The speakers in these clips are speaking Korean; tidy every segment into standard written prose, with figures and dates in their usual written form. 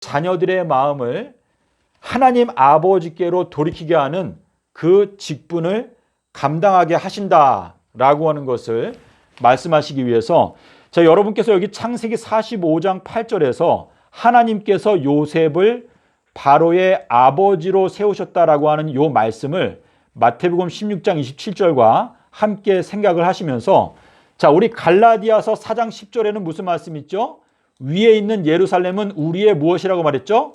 자녀들의 마음을 하나님 아버지께로 돌이키게 하는 그 직분을 감당하게 하신다라고 하는 것을 말씀하시기 위해서 자, 여러분께서 여기 창세기 45장 8절에서 하나님께서 요셉을 바로의 아버지로 세우셨다라고 하는 요 말씀을 마태복음 16장 27절과 함께 생각을 하시면서 자, 우리 갈라디아서 4장 10절에는 무슨 말씀 있죠? 위에 있는 예루살렘은 우리의 무엇이라고 말했죠?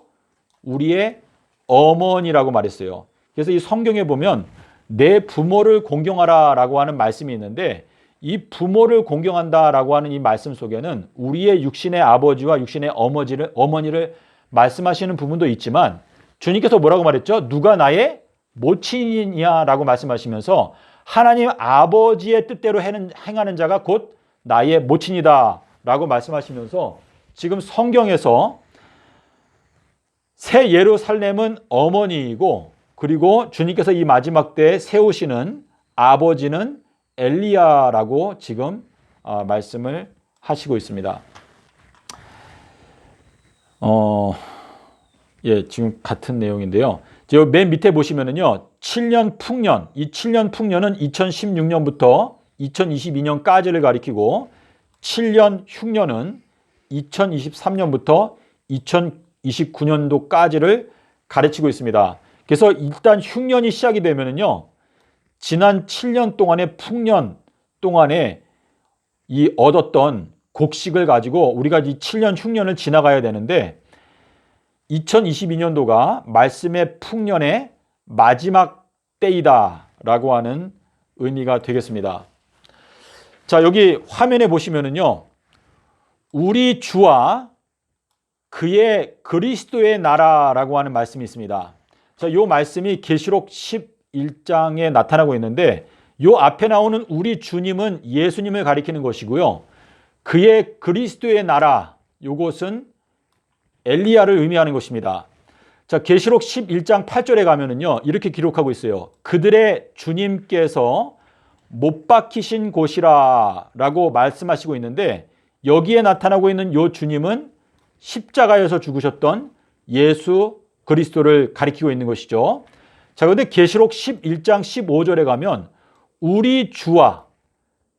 우리의 어머니라고 말했어요. 그래서 이 성경에 보면 내 부모를 공경하라라고 하는 말씀이 있는데 이 부모를 공경한다라고 하는 이 말씀 속에는 우리의 육신의 아버지와 육신의 어머니를 말씀하시는 부분도 있지만 주님께서 뭐라고 말했죠? 누가 나의 모친이냐라고 말씀하시면서 하나님 아버지의 뜻대로 행하는 자가 곧 나의 모친이다 라고 말씀하시면서 지금 성경에서 새 예루살렘은 어머니이고 그리고 주님께서 이 마지막 때에 세우시는 아버지는 엘리야라고 지금 말씀을 하시고 있습니다. 지금 같은 내용인데요. 맨 밑에 보시면은요, 7년 풍년, 이 7년 풍년은 2016년부터 2022년까지를 가리키고 7년 흉년은 2023년부터 2029년도까지를 가르치고 있습니다. 그래서 일단 흉년이 시작이 되면은요, 지난 7년 동안의 풍년 동안에 이 얻었던 곡식을 가지고 우리가 이 7년 흉년을 지나가야 되는데 2022년도가 말씀의 풍년의 마지막 때이다라고 하는 의미가 되겠습니다. 자, 여기 화면에 보시면은요, 우리 주와 그의 그리스도의 나라라고 하는 말씀이 있습니다. 자, 이 말씀이 계시록 11장에 나타나고 있는데 이 앞에 나오는 우리 주님은 예수님을 가리키는 것이고요. 그의 그리스도의 나라, 이것은 엘리야를 의미하는 것입니다. 자, 계시록 11장 8절에 가면은요, 이렇게 기록하고 있어요. 그들의 주님께서 못 박히신 곳이라 라고 말씀하시고 있는데 여기에 나타나고 있는 이 주님은 십자가에서 죽으셨던 예수 그리스도를 가리키고 있는 것이죠. 자, 그런데 계시록 11장 15절에 가면 우리 주와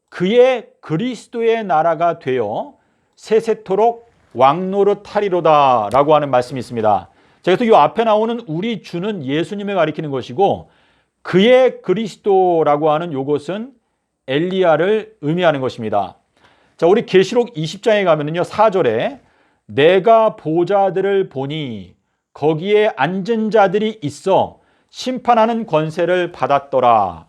그의 그리스도의 나라가 되어 세세토록 왕노릇하리로다 라고 하는 말씀이 있습니다. 자, 그래서 이 앞에 나오는 우리 주는 예수님을 가리키는 것이고 그의 그리스도라고 하는 이것은 엘리야를 의미하는 것입니다. 자, 우리 계시록 20장에 가면은요, 4절에 내가 보좌들을 보니 거기에 앉은 자들이 있어 심판하는 권세를 받았더라.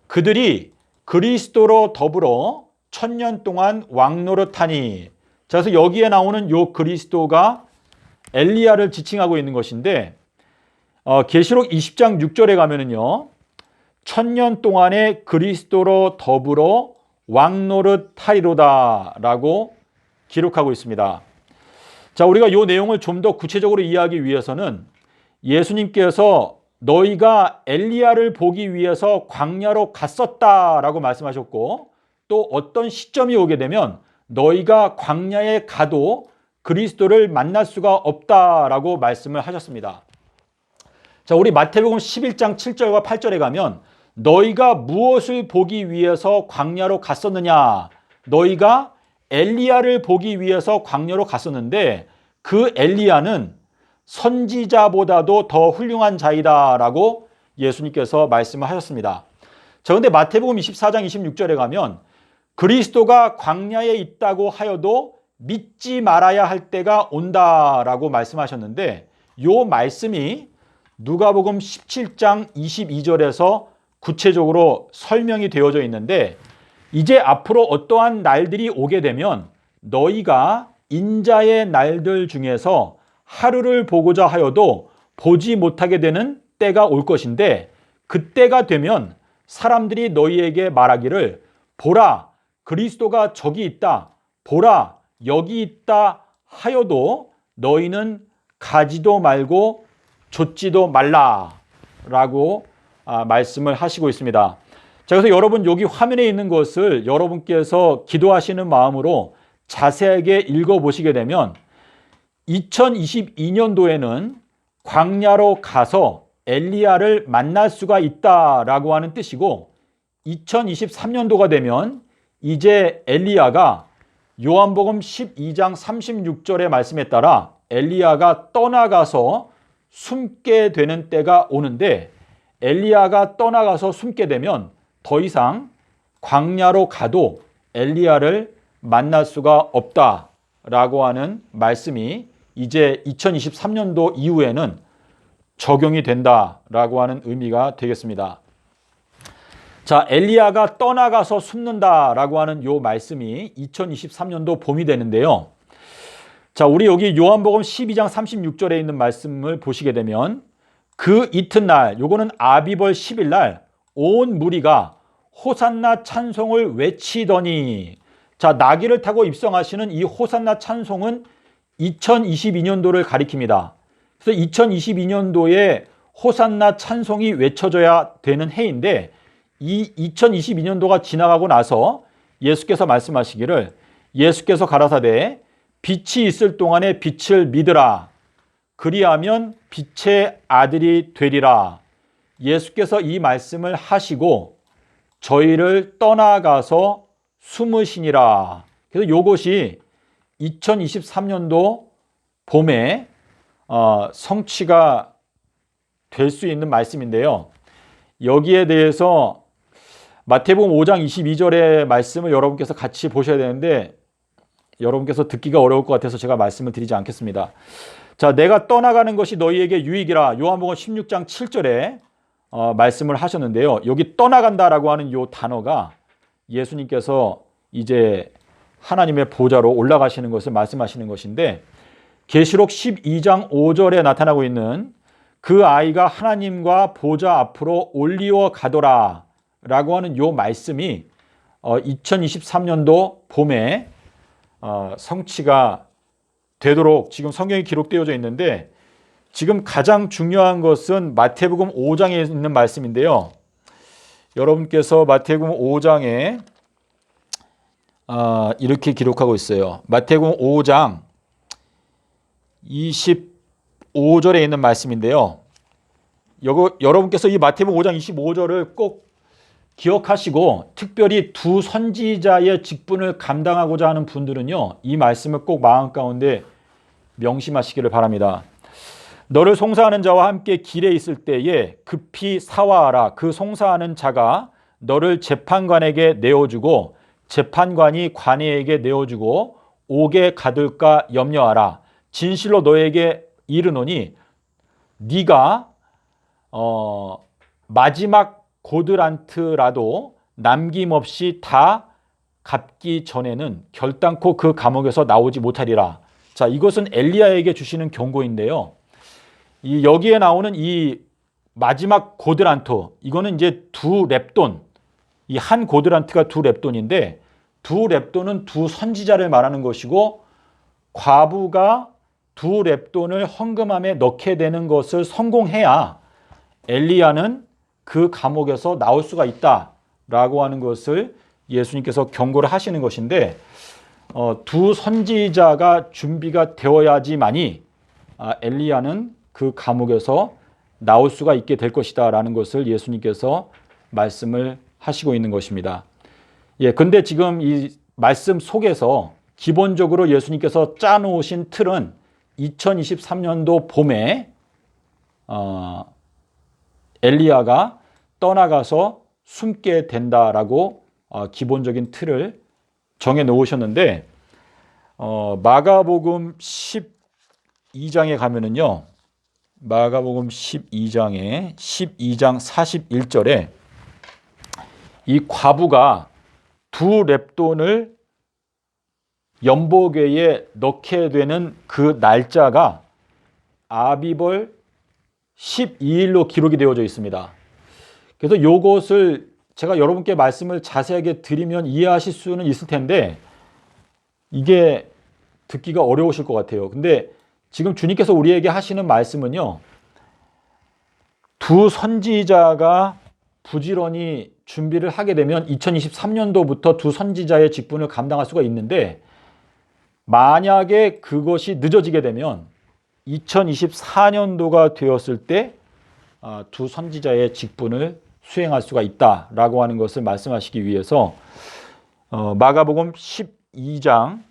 그들이 그리스도로 더불어 1000년 동안 왕노릇하니. 자, 그래서 여기에 나오는 요 그리스도가 엘리야를 지칭하고 있는 것인데 계시록 20장 6절에 가면은요, 1000년 동안의 그리스도로 더불어 왕노릇하리로다 라고 기록하고 있습니다. 자, 우리가 이 내용을 좀 더 구체적으로 이해하기 위해서는 예수님께서 너희가 엘리야를 보기 위해서 광야로 갔었다라고 말씀하셨고 또 어떤 시점이 오게 되면 너희가 광야에 가도 그리스도를 만날 수가 없다라고 말씀을 하셨습니다. 자, 우리 마태복음 11장 7절과 8절에 가면 너희가 무엇을 보기 위해서 광야로 갔었느냐? 너희가 엘리야를 보기 위해서 광야로 갔었는데 그 엘리야는 선지자보다도 더 훌륭한 자이다라고 예수님께서 말씀을 하셨습니다. 자, 그런데 마태복음 24장 26절에 가면 그리스도가 광야에 있다고 하여도 믿지 말아야 할 때가 온다라고 말씀하셨는데 이 말씀이 누가복음 17장 22절에서 구체적으로 설명이 되어져 있는데 이제 앞으로 어떠한 날들이 오게 되면 너희가 인자의 날들 중에서 하루를 보고자 하여도 보지 못하게 되는 때가 올 것인데 그때가 되면 사람들이 너희에게 말하기를 보라 그리스도가 저기 있다 보라 여기 있다 하여도 너희는 가지도 말고 좇지도 말라라고 말씀을 하시고 있습니다. 자, 그래서 여러분 여기 화면에 있는 것을 여러분께서 기도하시는 마음으로 자세하게 읽어보시게 되면 2022년도에는 광야로 가서 엘리야를 만날 수가 있다라고 하는 뜻이고, 2023년도가 되면 이제 엘리야가 요한복음 12장 36절의 말씀에 따라 엘리야가 떠나가서 숨게 되는 때가 오는데, 엘리야가 떠나가서 숨게 되면 더 이상 광야로 가도 엘리야를 만날 수가 없다라고 하는 말씀이 이제 2023년도 이후에는 적용이 된다라고 하는 의미가 되겠습니다. 자, 엘리야가 떠나가서 숨는다라고 하는 요 말씀이 2023년도 봄이 되는데요. 자, 우리 여기 요한복음 12장 36절에 있는 말씀을 보시게 되면 그 이튿날, 요거는 아비벌 10일 날 온 무리가 호산나 찬송을 외치더니, 자, 나귀를 타고 입성하시는 이 호산나 찬송은 2022년도를 가리킵니다. 그래서 2022년도에 호산나 찬송이 외쳐져야 되는 해인데, 이 2022년도가 지나가고 나서 예수께서 말씀하시기를, 예수께서 가라사대 빛이 있을 동안에 빛을 믿으라, 그리하면 빛의 아들이 되리라. 예수께서 이 말씀을 하시고 저희를 떠나가서 숨으시니라. 그래서 이것이 2023년도 봄에 성취가 될 수 있는 말씀인데요. 여기에 대해서 마태복음 5장 22절의 말씀을 여러분께서 같이 보셔야 되는데, 여러분께서 듣기가 어려울 것 같아서 제가 말씀을 드리지 않겠습니다. 자, 내가 떠나가는 것이 너희에게 유익이라, 요한복음 16장 7절에 말씀을 하셨는데요. 여기 떠나간다라고 하는 요 단어가 예수님께서 이제 하나님의 보좌로 올라가시는 것을 말씀하시는 것인데, 계시록 12장 5절에 나타나고 있는 그 아이가 하나님과 보좌 앞으로 올리워 가더라 라고 하는 요 말씀이 2023년도 봄에 성취가 되도록 지금 성경에 기록되어져 있는데, 지금 가장 중요한 것은 마태복음 5장에 있는 말씀인데요. 여러분께서 마태복음 5장에 이렇게 기록하고 있어요. 마태복음 5장 25절에 있는 말씀인데요. 여러분께서 이 마태복음 5장 25절을 꼭 기억하시고, 특별히 두 선지자의 직분을 감당하고자 하는 분들은요, 이 말씀을 꼭 마음 가운데 명심하시기를 바랍니다. 너를 송사하는 자와 함께 길에 있을 때에 급히 사화하라. 그 송사하는 자가 너를 재판관에게 내어주고 재판관이 관에게 내어주고 옥에 가둘까 염려하라. 진실로 너에게 이르노니 네가 마지막 고드란트라도 남김없이 다 갚기 전에는 결단코 그 감옥에서 나오지 못하리라. 자, 이것은 엘리야에게 주시는 경고인데요. 여기에 나오는 이 마지막 고드란트, 이거는 이제 두 렙돈, 이 한 고드란트가 두 렙돈인데, 두 렙돈은 두 선지자를 말하는 것이고, 과부가 두 렙돈을 헌금함에 넣게 되는 것을 성공해야 엘리야는 그 감옥에서 나올 수가 있다라고 하는 것을 예수님께서 경고를 하시는 것인데, 두 선지자가 준비가 되어야지만이 엘리야는 그 감옥에서 나올 수가 있게 될 것이다 라는 것을 예수님께서 말씀을 하시고 있는 것입니다. 근데 지금 이 말씀 속에서 기본적으로 예수님께서 짜놓으신 틀은 2023년도 봄에 엘리야가 떠나가서 숨게 된다라고 기본적인 틀을 정해 놓으셨는데, 마가복음 12장에 가면은요, 마가복음 12장 41절에 이 과부가 두 렙돈을 연복궤에 넣게 되는 그 날짜가 아비벌 12일로 기록이 되어져 있습니다. 그래서 이것을 제가 여러분께 말씀을 자세하게 드리면 이해하실 수는 있을 텐데, 이게 듣기가 어려우실 것 같아요. 근데 지금 주님께서 우리에게 하시는 말씀은요, 두 선지자가 부지런히 준비를 하게 되면 2023년도부터 두 선지자의 직분을 감당할 수가 있는데, 만약에 그것이 늦어지게 되면 2024년도가 되었을 때 두 선지자의 직분을 수행할 수가 있다라고 하는 것을 말씀하시기 위해서 마가복음 12장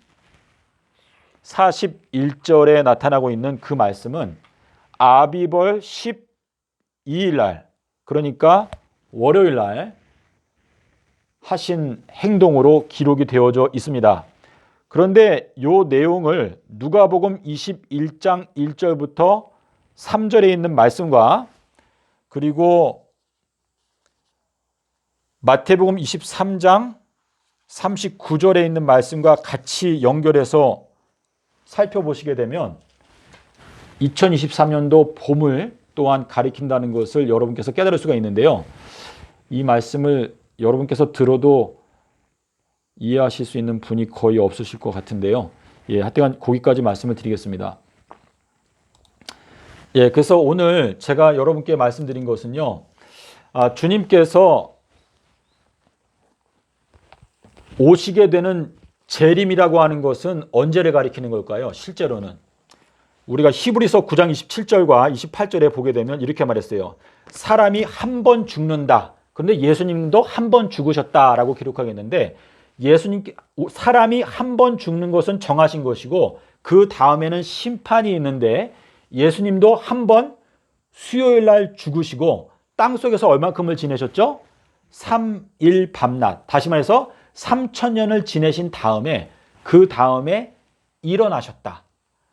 41절에 나타나고 있는 그 말씀은 아비벌 12일 날, 그러니까 월요일 날 하신 행동으로 기록이 되어져 있습니다. 그런데 이 내용을 누가복음 21장 1절부터 3절에 있는 말씀과 그리고 마태복음 23장 39절에 있는 말씀과 같이 연결해서 살펴보시게 되면 2023년도 봄을 또한 가리킨다는 것을 여러분께서 깨달을 수가 있는데요. 이 말씀을 여러분께서 들어도 이해하실 수 있는 분이 거의 없으실 것 같은데요. 하여튼 거기까지 말씀을 드리겠습니다. 그래서 오늘 제가 여러분께 말씀드린 것은요. 주님께서 오시게 되는 재림이라고 하는 것은 언제를 가리키는 걸까요? 실제로는 우리가 히브리서 9장 27절과 28절에 보게 되면 이렇게 말했어요. 사람이 한 번 죽는다. 그런데 예수님도 한 번 죽으셨다라고 기록하겠는데 사람이 한 번 죽는 것은 정하신 것이고 그 다음에는 심판이 있는데 예수님도 한 번 수요일 날 죽으시고 땅속에서 얼만큼을 지내셨죠? 3일 밤낮. 다시 말해서 3000년을 지내신 다음에 그 다음에 일어나셨다.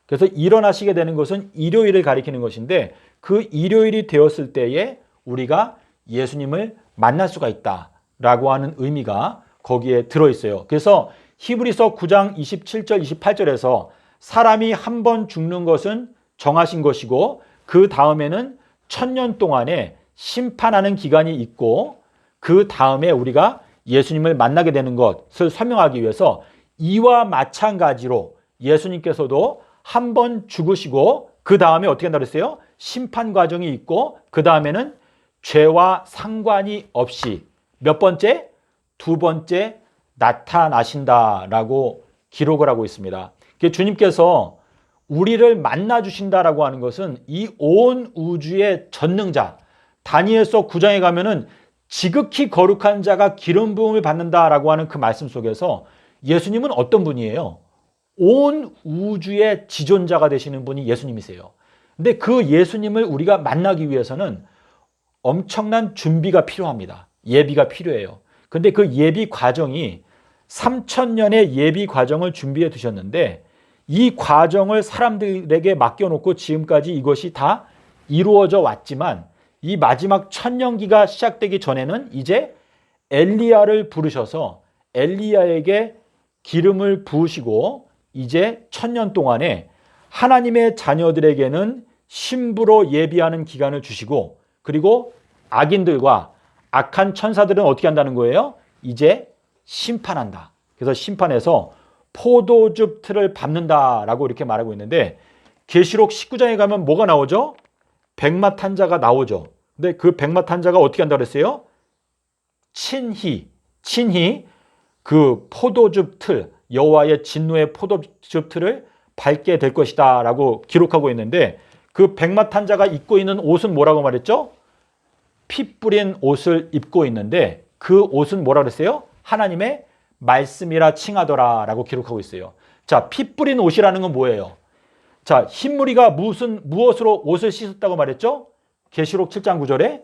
그래서 일어나시게 되는 것은 일요일을 가리키는 것인데 그 일요일이 되었을 때에 우리가 예수님을 만날 수가 있다라고 하는 의미가 거기에 들어있어요. 그래서 히브리서 9장 27절 28절에서 사람이 한 번 죽는 것은 정하신 것이고 그 다음에는 1000년 동안에 심판하는 기간이 있고 그 다음에 우리가 예수님을 만나게 되는 것을 설명하기 위해서 이와 마찬가지로 예수님께서도 한 번 죽으시고 그 다음에 어떻게 한다고 했어요? 심판 과정이 있고 그 다음에는 죄와 상관이 없이 몇 번째? 두 번째 나타나신다라고 기록을 하고 있습니다. 주님께서 우리를 만나 주신다라고 하는 것은 이 온 우주의 전능자, 다니엘서 9장에 가면은 지극히 거룩한 자가 기름 부음을 받는다라고 하는 그 말씀 속에서 예수님은 어떤 분이에요? 온 우주의 지존자가 되시는 분이 예수님이세요. 근데 그 예수님을 우리가 만나기 위해서는 엄청난 준비가 필요합니다. 예비가 필요해요. 근데 그 예비 과정이 3000년의 예비 과정을 준비해 두셨는데 이 과정을 사람들에게 맡겨놓고 지금까지 이것이 다 이루어져 왔지만 이 마지막 천년기가 시작되기 전에는 이제 엘리야를 부르셔서 엘리야에게 기름을 부으시고 이제 1000년 동안에 하나님의 자녀들에게는 신부로 예비하는 기간을 주시고 그리고 악인들과 악한 천사들은 어떻게 한다는 거예요? 이제 심판한다. 그래서 심판해서 포도즙 틀을 밟는다라고 이렇게 말하고 있는데 계시록 19장에 가면 뭐가 나오죠? 백마탄자가 나오죠. 근데 그 백마탄자가 어떻게 한다고 그랬어요? 친히 그 포도즙 틀, 여호와의 진노의 포도즙 틀을 밟게 될 것이다 라고 기록하고 있는데 그 백마탄자가 입고 있는 옷은 뭐라고 말했죠? 피 뿌린 옷을 입고 있는데 그 옷은 뭐라 그랬어요? 하나님의 말씀이라 칭하더라 라고 기록하고 있어요. 자, 피 뿌린 옷이라는 건 뭐예요? 자, 흰무리가 무엇으로 옷을 씻었다고 말했죠? 계시록 7장 9절에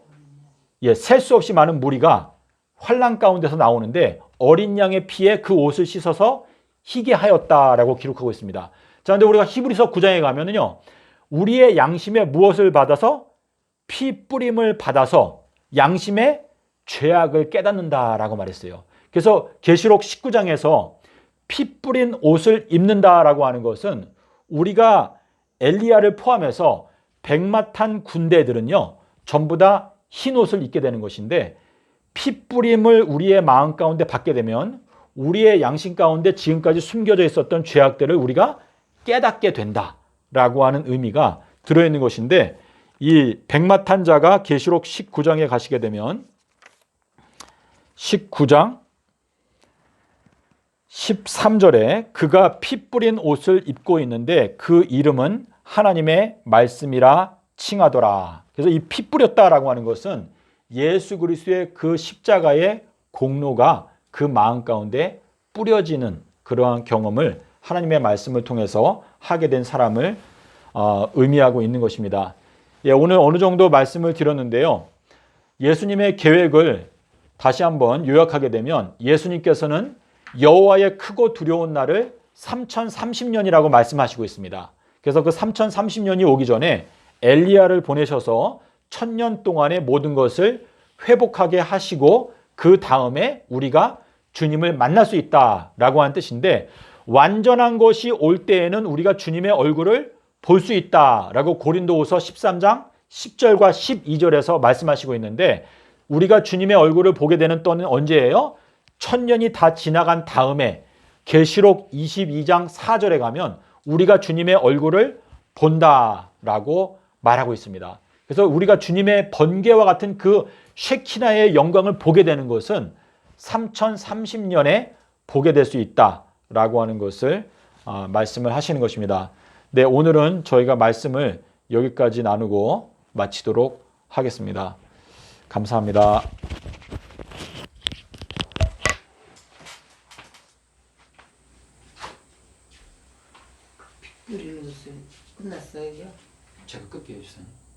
셀 수 없이 많은 무리가 환란 가운데서 나오는데 어린 양의 피에 그 옷을 씻어서 희게 하였다라고 기록하고 있습니다. 자, 근데 우리가 히브리서 9장에 가면은요, 우리의 양심에 무엇을 받아서 피 뿌림을 받아서 양심의 죄악을 깨닫는다라고 말했어요. 그래서 계시록 19장에서 피 뿌린 옷을 입는다라고 하는 것은 우리가 엘리야를 포함해서 백마탄 군대들은요, 전부 다 흰 옷을 입게 되는 것인데 피 뿌림을 우리의 마음 가운데 받게 되면 우리의 양심 가운데 지금까지 숨겨져 있었던 죄악들을 우리가 깨닫게 된다라고 하는 의미가 들어있는 것인데 이 백마탄자가 계시록 19장에 가시게 되면 19장 13절에 그가 피 뿌린 옷을 입고 있는데 그 이름은 하나님의 말씀이라 칭하더라. 그래서 이 피 뿌렸다라고 하는 것은 예수 그리스도의 그 십자가의 공로가 그 마음 가운데 뿌려지는 그러한 경험을 하나님의 말씀을 통해서 하게 된 사람을 의미하고 있는 것입니다. 예, 오늘 어느 정도 말씀을 드렸는데요. 예수님의 계획을 다시 한번 요약하게 되면 예수님께서는 여호와의 크고 두려운 날을 3030년이라고 말씀하시고 있습니다. 그래서 그 3030년이 오기 전에 엘리야를 보내셔서 1000년 동안의 모든 것을 회복하게 하시고 그 다음에 우리가 주님을 만날 수 있다라고 하는 뜻인데, 완전한 것이 올 때에는 우리가 주님의 얼굴을 볼 수 있다라고 고린도후서 13장 10절과 12절에서 말씀하시고 있는데, 우리가 주님의 얼굴을 보게 되는 때는 언제예요? 1000년이 다 지나간 다음에 계시록 22장 4절에 가면 우리가 주님의 얼굴을 본다라고 말하고 있습니다. 그래서 우리가 주님의 번개와 같은 그 쉐키나의 영광을 보게 되는 것은 3030년에 보게 될 수 있다라고 하는 것을 말씀을 하시는 것입니다. 네, 오늘은 저희가 말씀을 여기까지 나누고 마치도록 하겠습니다. 감사합니다. 뿌리는 것은 끝났어요? 제가 끌게요, 주사님.